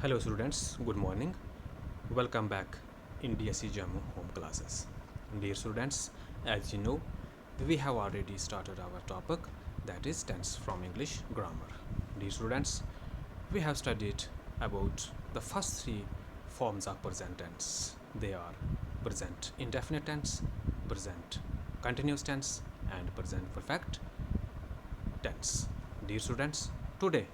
Hello students, good morning. Welcome back in DSC Jammu home classes. Dear students, as you know, we have already started our topic, that is tense from English grammar. Dear students, we have studied about the first three forms of present tense. They are present indefinite tense, present continuous tense, and present perfect tense. Dear students, today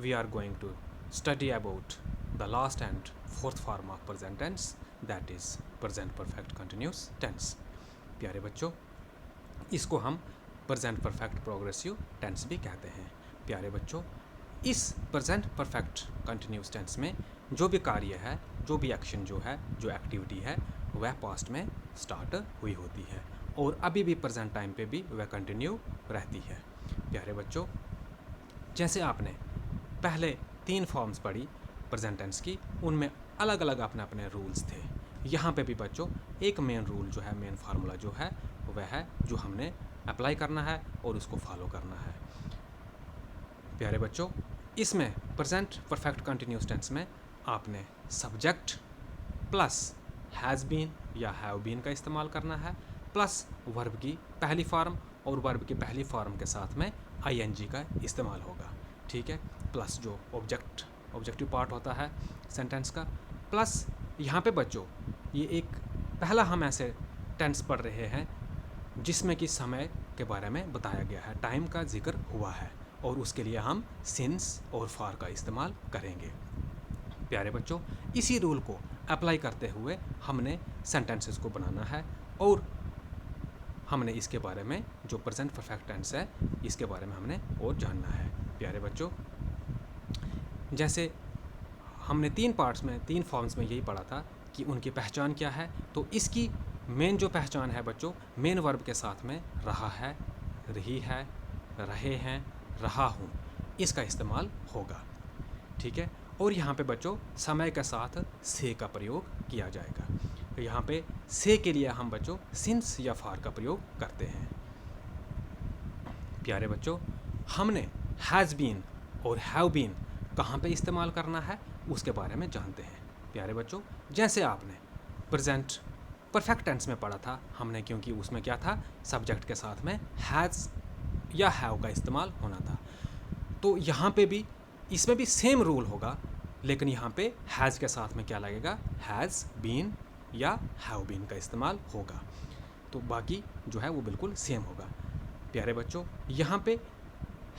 we are going to study about the last and fourth form of present tense, that is present perfect continuous tense. प्यारे बच्चों, इसको हम present perfect progressive tense भी कहते हैं. प्यारे बच्चों, इस प्रेजेंट परफेक्ट कंटिन्यूस टेंस में जो भी कार्य है, जो भी एक्शन जो है, जो एक्टिविटी है, वह पास्ट में स्टार्ट हुई होती है और अभी भी प्रेजेंट टाइम पे भी वह कंटिन्यू रहती है. प्यारे बच्चों, जैसे आपने पहले 3 फॉर्म्स पढ़ी प्रेजेंट टेंस की, उनमें अलग अलग अपने अपने रूल्स थे. यहाँ पे भी बच्चों एक मेन रूल जो है, मेन फार्मूला जो है, वह है जो हमने अप्लाई करना है और उसको फॉलो करना है. प्यारे बच्चों, इसमें प्रेजेंट परफेक्ट कंटिन्यूस टेंस में आपने सब्जेक्ट प्लस हैज़ बीन या हैव बीन का इस्तेमाल करना है, प्लस वर्ब की पहली फॉर्म, और वर्ब की पहली फॉर्म के साथ में आईएनजी का इस्तेमाल होगा. ठीक है, प्लस जो ऑब्जेक्टिव पार्ट होता है सेंटेंस का, प्लस यहाँ पे बच्चों ये एक पहला हम ऐसे टेंस पढ़ रहे हैं जिसमें कि समय के बारे में बताया गया है, टाइम का जिक्र हुआ है, और उसके लिए हम सिंस और फॉर का इस्तेमाल करेंगे. प्यारे बच्चों, इसी रूल को अप्लाई करते हुए हमने सेंटेंसेस को बनाना है और हमने इसके बारे में जो प्रेजेंट परफेक्ट टेंस है इसके बारे में हमने और जानना है. प्यारे बच्चों, जैसे हमने 3 पार्ट्स में 3 फॉर्म्स में यही पढ़ा था कि उनकी पहचान क्या है, तो इसकी मेन जो पहचान है बच्चों, मेन वर्ब के साथ में रहा है, रही है, रहे हैं, रहा हूँ, इसका इस्तेमाल होगा. ठीक है, और यहाँ पे बच्चों समय के साथ से का प्रयोग किया जाएगा. तो यहाँ पे से के लिए हम बच्चों सिंस या फॉर का प्रयोग करते हैं. प्यारे बच्चों, हमने हैज़ बीन और हैव बीन कहाँ पे इस्तेमाल करना है उसके बारे में जानते हैं. प्यारे बच्चों, जैसे आपने प्रेजेंट परफेक्ट टेंस में पढ़ा था हमने, क्योंकि उसमें क्या था, सब्जेक्ट के साथ में हैज़ या हैव का इस्तेमाल होना था, तो यहाँ पे भी इसमें भी सेम रूल होगा, लेकिन यहाँ पे हैज़ के साथ में क्या लगेगा, हैज़ बीन या हैव बीन का इस्तेमाल होगा. तो बाकी जो है वो बिल्कुल सेम होगा. प्यारे बच्चों, यहाँ पे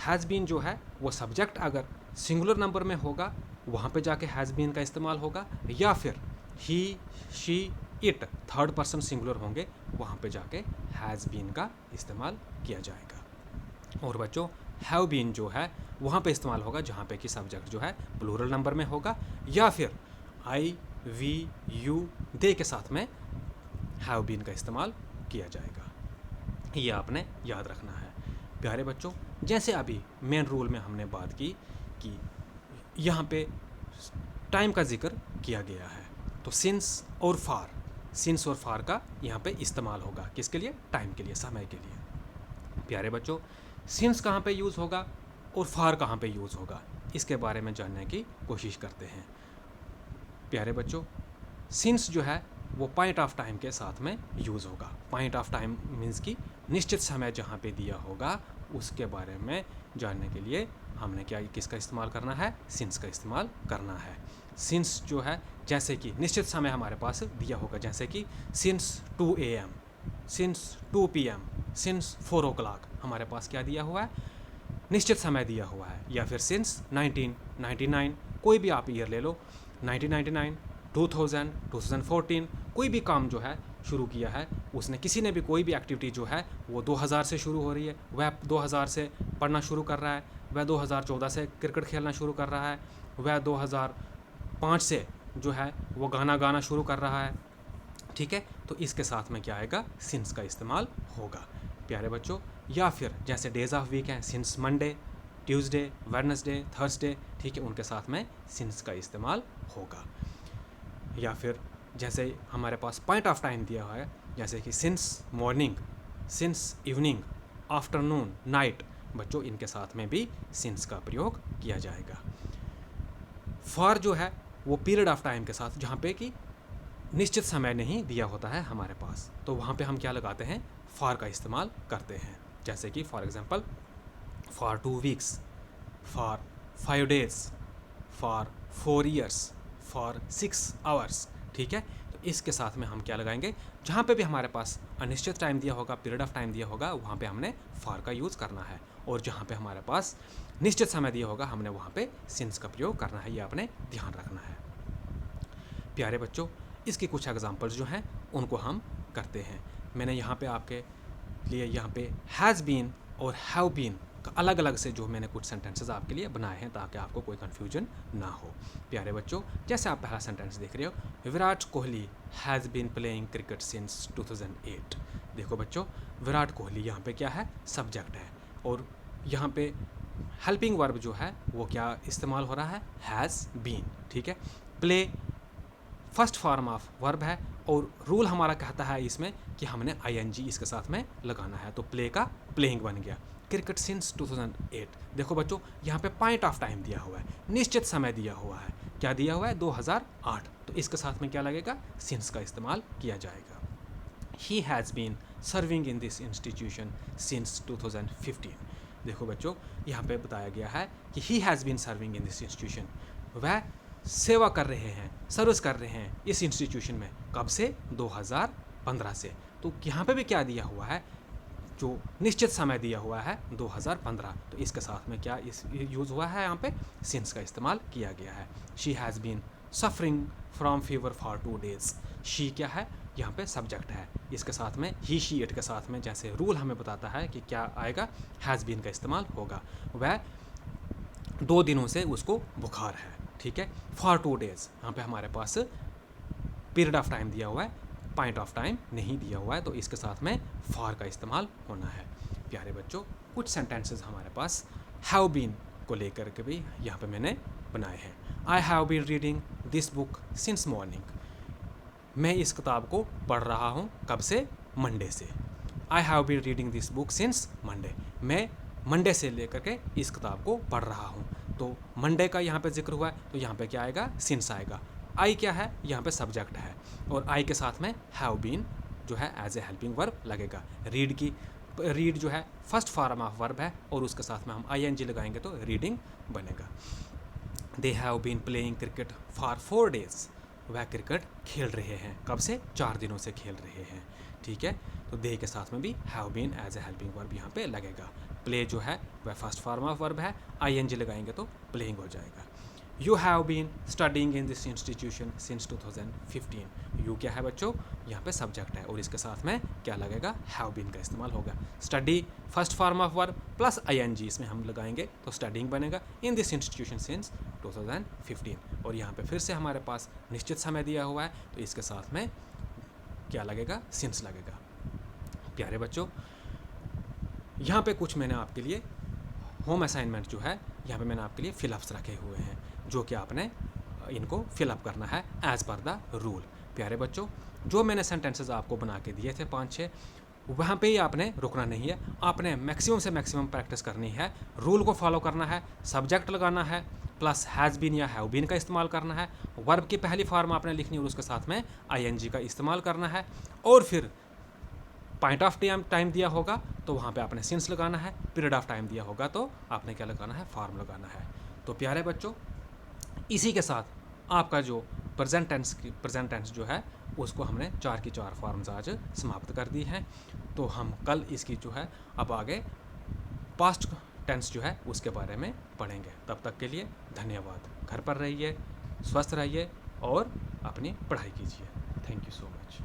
हैज़ बीन जो है वो सब्जेक्ट अगर सिंगुलर नंबर में होगा वहाँ पे जाके हैज़ बीन का इस्तेमाल होगा, या फिर he, she, it third person singular होंगे वहाँ पे जाके हैज़ बीन का इस्तेमाल किया जाएगा. और बच्चों, हैव बीन जो है वहाँ पे इस्तेमाल होगा जहाँ पे कि सब्जेक्ट जो है प्लूरल नंबर में होगा, या फिर आई, वी, यू, दे के साथ में हैव बीन का इस्तेमाल किया जाएगा. ये आपने याद रखना है. प्यारे बच्चों, जैसे अभी मेन रूल में हमने बात की कि यहाँ पे टाइम का जिक्र किया गया है, तो सिंस और फार का यहाँ पे इस्तेमाल होगा. किसके लिए, टाइम के लिए, समय के लिए. प्यारे बच्चों, सिंस कहाँ पे यूज़ होगा और फार कहाँ पे यूज़ होगा, इसके बारे में जानने की कोशिश करते हैं. प्यारे बच्चों, सिंस जो है वो पॉइंट ऑफ टाइम के साथ में यूज़ होगा. पॉइंट ऑफ टाइम मीन्स कि निश्चित समय जहाँ पे दिया होगा उसके बारे में जानने के लिए हमने क्या, किसका इस्तेमाल करना है, सिंस का इस्तेमाल करना है. सिंस जो है, जैसे कि निश्चित समय हमारे पास दिया होगा, जैसे कि since 2 AM, since 2 PM, since 4 o'clock, हमारे पास क्या दिया हुआ है, निश्चित समय दिया हुआ है. या फिर सिंस 1999, कोई भी आप ईयर ले लो, 1999, 2000, 2014, कोई भी काम जो है शुरू किया है उसने, किसी ने भी कोई भी एक्टिविटी जो है वो 2000 से शुरू हो रही है, वह 2000 से पढ़ना शुरू कर रहा है, वह 2014 से क्रिकेट खेलना शुरू कर रहा है, वह 2005 से जो है वो गाना गाना शुरू कर रहा है. ठीक है, तो इसके साथ में क्या आएगा, सिंस का इस्तेमाल होगा. प्यारे बच्चों, या फिर जैसे डेज ऑफ वीक हैं, since Monday, Tuesday, Wednesday, Thursday, ठीक है, उनके साथ में सिंस का इस्तेमाल होगा. या फिर जैसे हमारे पास पॉइंट ऑफ टाइम दिया हुआ है, जैसे कि since morning, since evening, afternoon, night, बच्चों इनके साथ में भी सिंस का प्रयोग किया जाएगा. फॉर जो है वो पीरियड ऑफ टाइम के साथ जहाँ पे कि निश्चित समय नहीं दिया होता है हमारे पास, तो वहाँ पे हम क्या लगाते हैं, फॉर का इस्तेमाल करते हैं। जैसे कि for example for 2 weeks, for 5 days, for 4 years, for 6 hours. ठीक है, तो इसके साथ में हम क्या लगाएंगे, जहाँ पे भी हमारे पास अनिश्चित टाइम दिया होगा, पीरियड ऑफ टाइम दिया होगा, वहाँ पे हमने फॉर का यूज़ करना है, और जहाँ पे हमारे पास निश्चित समय दिया होगा हमने वहाँ पे सिंस का प्रयोग करना है। ये आपने ध्यान रखना है। प्यारे बच्चों, इसकी कुछ एग्जांपल्स जो हैं उनको हम करते हैं। मैंने यहाँ पे आपके लिए यहाँ पे हैज़ बीन और हैव बीन का अलग अलग से जो मैंने कुछ सेंटेंसेस आपके लिए बनाए हैं ताकि आपको कोई कन्फ्यूजन ना हो। प्यारे बच्चों, जैसे आप पहला सेंटेंस देख रहे हो, Virat Kohli has been playing cricket since 2008। देखो बच्चों, विराट कोहली यहाँ पे क्या है, सब्जेक्ट है, और यहाँ पे हेल्पिंग वर्ब जो है वो क्या इस्तेमाल हो रहा है, हैज़ बीन। ठीक है, play first form of verb है, और रूल हमारा कहता है इसमें कि हमने ing इसके साथ में लगाना है, तो प्ले का प्लेइंग बन गया। Cricket since 2008। देखो बच्चों, यहाँ पे पॉइंट ऑफ टाइम दिया हुआ है, निश्चित समय दिया हुआ है। क्या दिया हुआ है, 2008, तो इसके साथ में क्या लगेगा, सिंस का इस्तेमाल किया जाएगा। He has been serving in this institution since 2015। देखो बच्चों, यहाँ पे बताया गया है कि he has been serving in this institution, वह सेवा कर रहे हैं, सर्विस कर रहे हैं इस इंस्टीट्यूशन में, कब से, 2015 से। तो यहाँ पे भी क्या दिया हुआ है, जो निश्चित समय दिया हुआ है 2015, तो इसके साथ में क्या इस यूज़ हुआ है, यहाँ पे सिंस का इस्तेमाल किया गया है। She has been suffering from fever for 2 days. She क्या है, यहाँ पे सब्जेक्ट है, इसके साथ में ही शी इट के साथ में जैसे रूल हमें बताता है कि क्या आएगा, हैज़ बीन का इस्तेमाल होगा। वह 2 दिनों से उसको बुखार है। ठीक है, फॉर 2 डेज, यहाँ पे हमारे पास पीरियड ऑफ टाइम दिया हुआ है, पॉइंट ऑफ टाइम नहीं दिया हुआ है, तो इसके साथ में फॉर का इस्तेमाल होना है। प्यारे बच्चों, कुछ सेंटेंसेस हमारे पास हैव बीन को लेकर के भी यहाँ पे मैंने बनाए हैं। I have been reading this book since morning. मैं इस किताब को पढ़ रहा हूँ, कब से, मंडे से। I have been reading this book since Monday. मैं मंडे से लेकर के इस किताब को पढ़ रहा हूँ, तो मंडे का यहाँ पे जिक्र हुआ है, तो यहाँ पे क्या आएगा, सिंस आएगा। आई क्या है, यहाँ पे सब्जेक्ट है, और आई के साथ में हैव बीन जो है एज ए हेल्पिंग वर्ब लगेगा। रीड जो है फर्स्ट फॉर्म ऑफ वर्ब है, और उसके साथ में हम ing लगाएंगे तो रीडिंग बनेगा। They have been playing cricket for 4 days. वह क्रिकेट खेल रहे हैं, कब से, 4 दिनों से खेल रहे हैं। ठीक है, तो दे के साथ में भी have been as a helping verb यहाँ पे लगेगा। प्ले जो है वह फर्स्ट फॉर्म ऑफ वर्ब है, ing लगाएंगे तो प्लेइंग हो जाएगा। You have been studying in this institution since 2015। You क्या है बच्चों, यहाँ पे सब्जेक्ट है, और इसके साथ में क्या लगेगा, हैव बीन का इस्तेमाल होगा। Study first form of verb plus ing इसमें हम लगाएंगे तो स्टडिंग बनेगा, इन दिस इंस्टीट्यूशन सिंस 2015। और यहाँ पे फिर से हमारे पास निश्चित समय दिया हुआ है, तो इसके साथ में क्या लगेगा, सिंस लगेगा। प्यारे बच्चों, यहाँ पे कुछ मैंने आपके लिए होम असाइनमेंट जो है, यहाँ पे मैंने आपके लिए फिलअप्स रखे हुए हैं, जो कि आपने इनको फिलअप करना है एज़ पर द रूल। प्यारे बच्चों, जो मैंने सेंटेंसेस आपको बना के दिए थे 5-6, वहाँ पे ही आपने रुकना नहीं है, आपने मैक्सिमम से मैक्सिमम प्रैक्टिस करनी है, रूल को फॉलो करना है, सब्जेक्ट लगाना है, प्लस हैज़ बीन या हैव बीन का इस्तेमाल करना है, वर्ब की पहली फॉर्म आपने लिखनी है और उसके साथ में ing का इस्तेमाल करना है, और फिर पॉइंट ऑफ टाइम दिया होगा तो वहाँ पे आपने सिंस लगाना है, पीरियड ऑफ टाइम दिया होगा तो आपने क्या लगाना है, फॉर्म लगाना है। तो प्यारे बच्चों, इसी के साथ आपका जो प्रेजेंट टेंस जो है उसको हमने 4 की 4 फॉर्म्स आज समाप्त कर दी हैं। तो हम कल इसकी जो है अब आगे पास्ट टेंस जो है उसके बारे में पढ़ेंगे। तब तक के लिए धन्यवाद। घर पर रहिए, स्वस्थ रहिए और अपनी पढ़ाई कीजिए। Thank you so much.